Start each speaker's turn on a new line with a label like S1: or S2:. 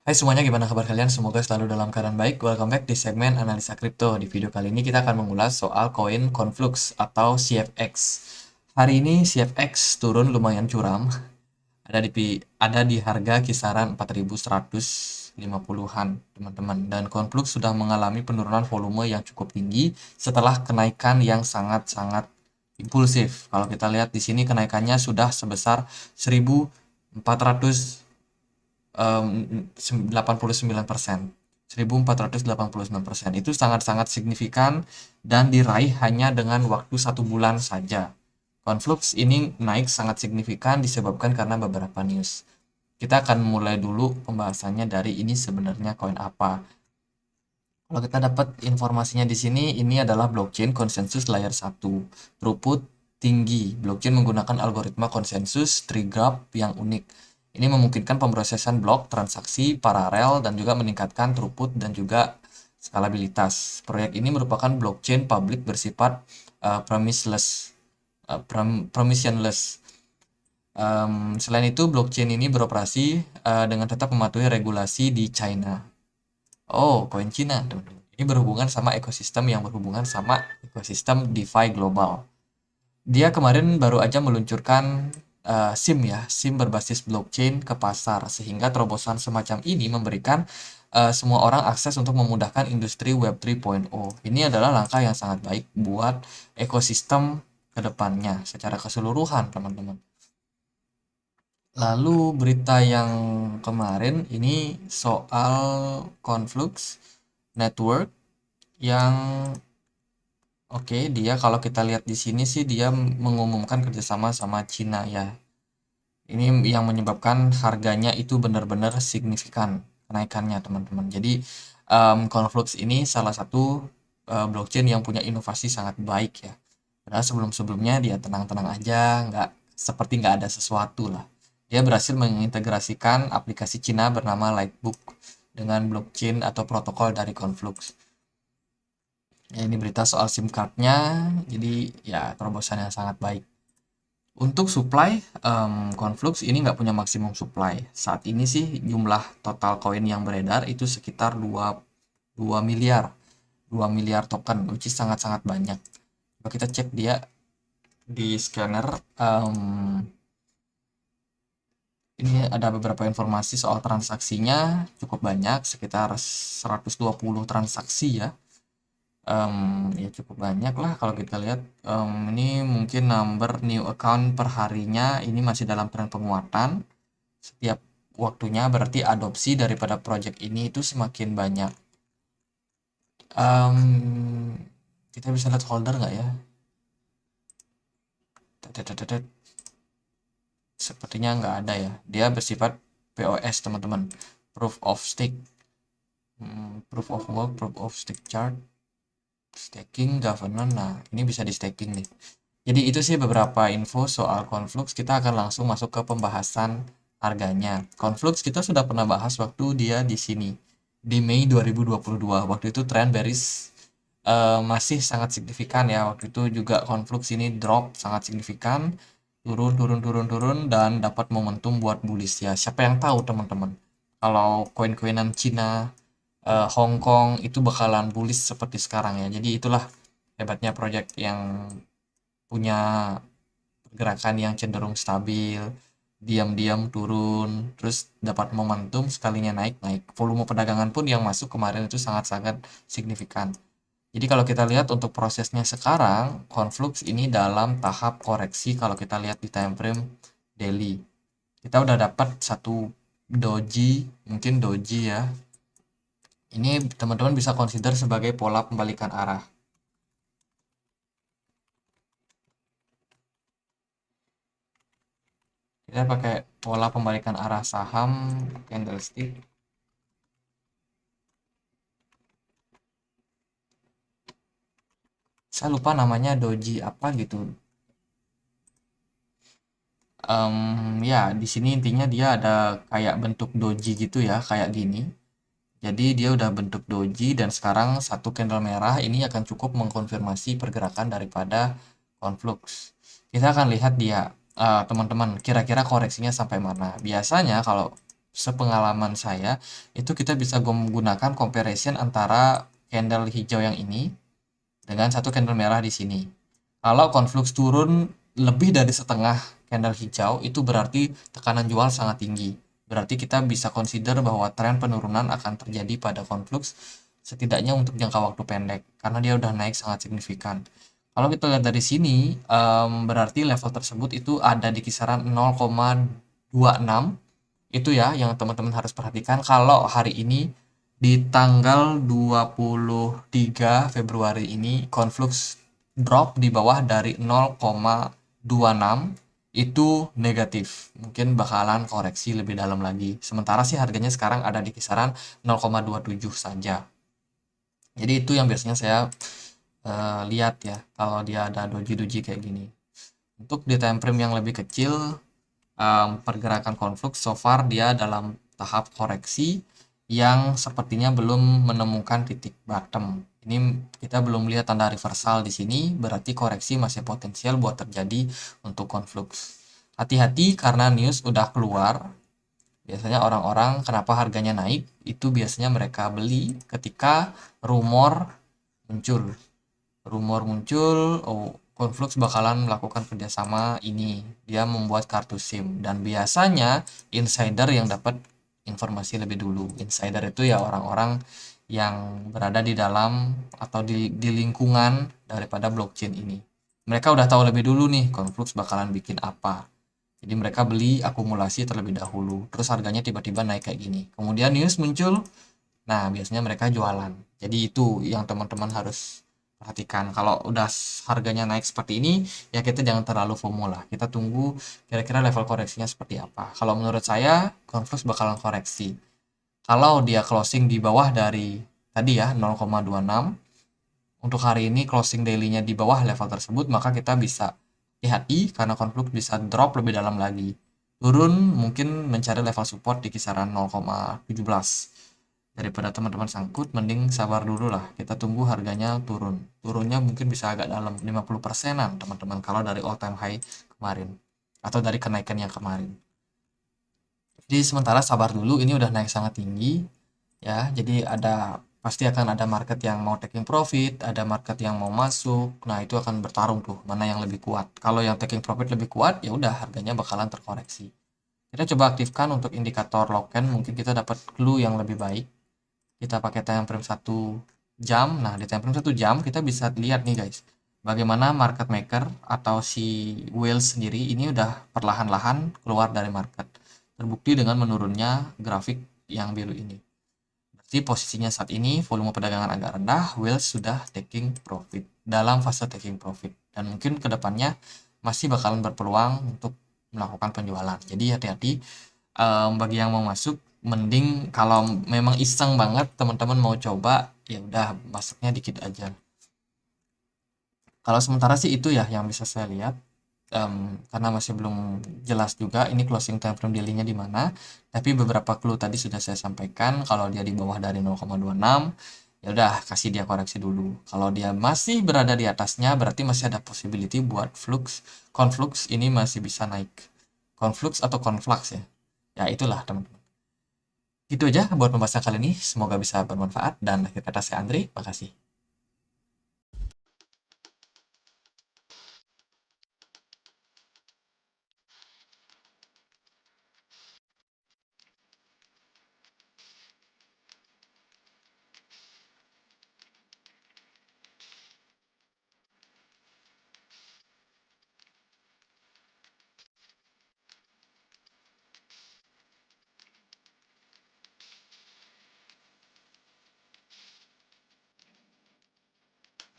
S1: Hai semuanya, gimana kabar kalian? Semoga selalu dalam keadaan baik. Welcome back di segmen Analisa Kripto. Di video kali ini kita akan mengulas soal koin Conflux atau CFX. Hari ini CFX turun lumayan curam, ada di harga kisaran 4.150-an, teman-teman. Dan Conflux sudah mengalami penurunan volume yang cukup tinggi setelah kenaikan yang sangat-sangat impulsif. Kalau kita lihat di sini kenaikannya sudah sebesar 1.400 89%. 1.489%. Itu sangat-sangat signifikan dan diraih hanya dengan waktu 1 bulan saja. Conflux ini naik sangat signifikan disebabkan karena beberapa news. Kita akan mulai dulu pembahasannya dari ini sebenarnya koin apa. Kalau kita dapat informasinya di sini, ini adalah blockchain konsensus layer 1. Throughput tinggi. Blockchain menggunakan algoritma konsensus tree graph yang unik. Ini memungkinkan pemrosesan blok, transaksi, paralel, dan juga meningkatkan throughput dan juga skalabilitas. Proyek ini merupakan blockchain publik bersifat permissionless. Selain itu, blockchain ini beroperasi dengan tetap mematuhi regulasi di China. Oh, koin Cina, teman-teman. Ini berhubungan sama ekosistem yang berhubungan sama ekosistem DeFi global. Dia kemarin baru aja meluncurkan SIM ya, SIM berbasis blockchain ke pasar, sehingga terobosan semacam ini memberikan semua orang akses untuk memudahkan industri Web 3.0. Ini adalah langkah yang sangat baik buat ekosistem ke depannya secara keseluruhan, teman-teman. Lalu berita yang kemarin ini soal Conflux Network yang oke, dia kalau kita lihat di sini sih dia mengumumkan kerjasama sama Cina ya. Ini yang menyebabkan harganya itu benar-benar signifikan kenaikannya, teman-teman. Jadi Conflux ini salah satu blockchain yang punya inovasi sangat baik ya. Padahal sebelum-sebelumnya dia tenang-tenang aja, nggak ada sesuatu lah. Dia berhasil mengintegrasikan aplikasi Cina bernama Lightbook dengan blockchain atau protokol dari Conflux. Ya, ini berita soal SIM cardnya, jadi ya terobosan yang sangat baik. Untuk supply, Conflux ini nggak punya maksimum supply. Saat ini sih jumlah total koin yang beredar itu sekitar 2 miliar. 2 miliar token, which is sangat-sangat banyak. Kalau kita cek dia di scanner, ini ada beberapa informasi soal transaksinya, cukup banyak, sekitar 120 transaksi ya. Ya cukup banyak lah kalau kita lihat. Ini mungkin number new account per harinya ini masih dalam tren penguatan. Setiap waktunya berarti adopsi daripada project ini itu semakin banyak. Kita bisa lihat holder nggak ya? Tetetetet. Sepertinya nggak ada ya. Dia bersifat POS, teman-teman. Proof of stake. Proof of work, proof of stake chart. Staking, governance, nah ini bisa di staking nih. Jadi itu sih beberapa info soal Conflux. Kita akan langsung masuk ke pembahasan harganya. Conflux kita sudah pernah bahas waktu dia di sini di Mei 2022. Waktu itu trend bearish masih sangat signifikan ya. Waktu itu juga Conflux ini drop sangat signifikan, turun dan dapat momentum buat bullish ya. Siapa yang tahu, teman-teman? Kalau koin-koinan Cina, Hong Kong itu bakalan bullish seperti sekarang ya. Jadi itulah hebatnya project yang punya pergerakan yang cenderung stabil, diam-diam turun, terus dapat momentum sekalinya naik-naik. Volume perdagangan pun yang masuk kemarin itu sangat-sangat signifikan. Jadi kalau kita lihat untuk prosesnya sekarang, Conflux ini dalam tahap koreksi kalau kita lihat di time frame daily. Kita udah dapat satu doji, mungkin doji ya. Ini teman-teman bisa consider sebagai pola pembalikan arah. Kita pakai pola pembalikan arah saham candlestick. Saya lupa namanya doji apa gitu. Ya di sini intinya dia ada kayak bentuk doji gitu ya, kayak gini. Jadi dia udah bentuk doji dan sekarang satu candle merah ini akan cukup mengkonfirmasi pergerakan daripada Conflux. Kita akan lihat dia, teman-teman, kira-kira koreksinya sampai mana. Biasanya kalau sepengalaman saya itu kita bisa menggunakan comparison antara candle hijau yang ini dengan satu candle merah di sini. Kalau conflux turun lebih dari setengah candle hijau, itu berarti tekanan jual sangat tinggi. Berarti kita bisa consider bahwa tren penurunan akan terjadi pada conflux setidaknya untuk jangka waktu pendek, karena dia udah naik sangat signifikan. Kalau kita lihat dari sini, berarti level tersebut itu ada di kisaran 0,26. Itu ya yang teman-teman harus perhatikan kalau hari ini di tanggal 23 Februari ini conflux drop di bawah dari 0,26 itu negatif. Mungkin bakalan koreksi lebih dalam lagi. Sementara sih harganya sekarang ada di kisaran 0,27 saja. Jadi itu yang biasanya saya lihat ya kalau dia ada doji-doji kayak gini. Untuk di time frame yang lebih kecil, pergerakan conflux so far dia dalam tahap koreksi yang sepertinya belum menemukan titik bottom. Ini kita belum lihat tanda reversal di sini, berarti koreksi masih potensial buat terjadi untuk conflux. Hati-hati karena news udah keluar. Biasanya orang-orang kenapa harganya naik, itu biasanya mereka beli ketika rumor muncul. Rumor muncul, oh Conflux bakalan melakukan kerjasama ini. Dia membuat kartu SIM dan biasanya insider yang dapat informasi lebih dulu. Insider itu ya orang-orang yang berada di dalam atau di lingkungan daripada blockchain ini. Mereka udah tahu lebih dulu nih Conflux bakalan bikin apa. Jadi mereka beli akumulasi terlebih dahulu. Terus harganya tiba-tiba naik kayak gini. Kemudian news muncul. Nah, biasanya mereka jualan. Jadi itu yang teman-teman harus perhatikan. Kalau udah harganya naik seperti ini, ya kita jangan terlalu FOMO lah. Kita tunggu kira-kira level koreksinya seperti apa. Kalau menurut saya, Conflux bakalan koreksi. Kalau dia closing di bawah dari tadi ya 0,26, untuk hari ini closing daily-nya di bawah level tersebut, maka kita bisa hati-hati karena Conflux bisa drop lebih dalam lagi. Turun mungkin mencari level support di kisaran 0,17. Daripada teman-teman sangkut, mending sabar dulu lah. Kita tunggu harganya turun. Turunnya mungkin bisa agak dalam 50%-an teman-teman kalau dari all time high kemarin atau dari kenaikan yang kemarin. Jadi sementara sabar dulu, ini udah naik sangat tinggi ya. Jadi pasti akan ada market yang mau taking profit, ada market yang mau masuk. Nah, itu akan bertarung tuh mana yang lebih kuat. Kalau yang taking profit lebih kuat, ya udah harganya bakalan terkoreksi. Kita coba aktifkan untuk indikator Loken, mungkin kita dapat clue yang lebih baik. Kita pakai time frame 1 jam. Nah, di time frame 1 jam kita bisa lihat nih guys, bagaimana market maker atau si whale sendiri ini udah perlahan-lahan keluar dari market. Terbukti dengan menurunnya grafik yang biru ini. Berarti posisinya saat ini volume perdagangan agak rendah, whale sudah taking profit, dalam fase taking profit. Dan mungkin kedepannya masih bakalan berpeluang untuk melakukan penjualan. Jadi hati-hati bagi yang mau masuk, mending kalau memang iseng banget teman-teman mau coba, ya udah masuknya dikit aja. Kalau sementara sih itu ya yang bisa saya lihat. Karena masih belum jelas juga ini closing time frame daily-nya di mana, tapi beberapa clue tadi sudah saya sampaikan. Kalau dia di bawah dari 0,26, ya udah kasih dia koreksi dulu. Kalau dia masih berada di atasnya, berarti masih ada possibility buat conflux ini masih bisa naik. Conflux atau conflux ya. Ya itulah teman-teman. Gitu aja buat pembahasan kali ini. Semoga bisa bermanfaat dan akhir kata saya Andri. Makasih.